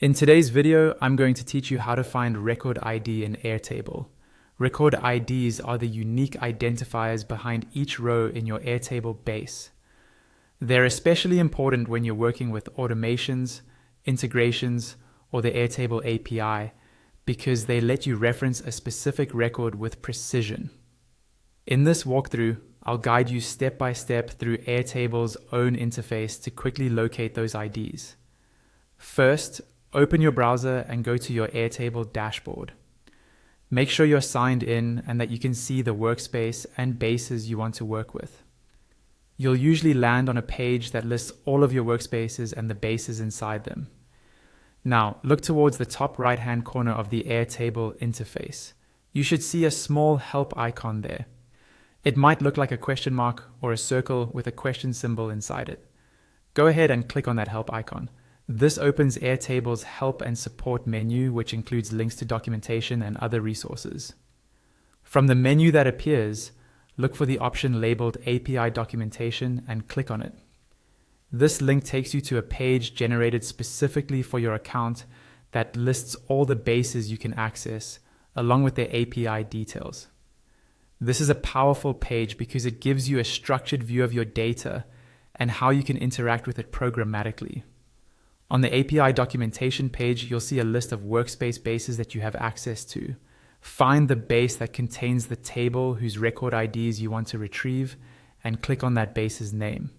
In today's video, I'm going to teach you how to find record ID in Airtable. Record IDs are the unique identifiers behind each row in your Airtable base. They're especially important when you're working with automations, integrations, or the Airtable API because they let you reference a specific record with precision. In this walkthrough, I'll guide you step by step through Airtable's own interface to quickly locate those IDs. First, open your browser and go to your Airtable dashboard. Make sure you're signed in and that you can see the workspace and bases you want to work with. You'll usually land on a page that lists all of your workspaces and the bases inside them. Now, look towards the top right-hand corner of the Airtable interface. You should see a small help icon there. It might look like a question mark or a circle with a question symbol inside it. Go ahead and click on that help icon. This opens Airtable's help and support menu, which includes links to documentation and other resources. From the menu that appears, look for the option labeled API documentation and click on it. This link takes you to a page generated specifically for your account that lists all the bases you can access, along with their API details. This is a powerful page because it gives you a structured view of your data and how you can interact with it programmatically. On the API documentation page, you'll see a list of workspace bases that you have access to. Find the base that contains the table whose record IDs you want to retrieve and click on that base's name.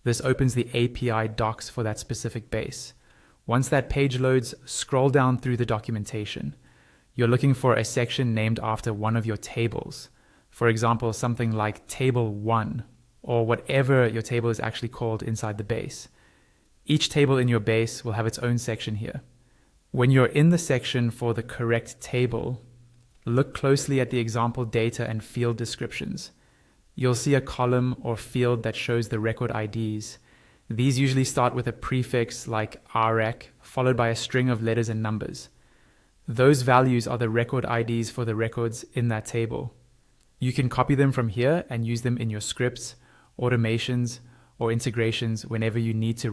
This opens the API docs for that specific base. Once that page loads, scroll down through the documentation. You're looking for a section named after one of your tables. For example, something like Table 1 or whatever your table is actually called inside the base. Each table in your base will have its own section here. When you're in the section for the correct table, look closely at the example data and field descriptions. You'll see a column or field that shows the record IDs. These usually start with a prefix like REC, followed by a string of letters and numbers. Those values are the record IDs for the records in that table. You can copy them from here and use them in your scripts, automations, or integrations whenever you need to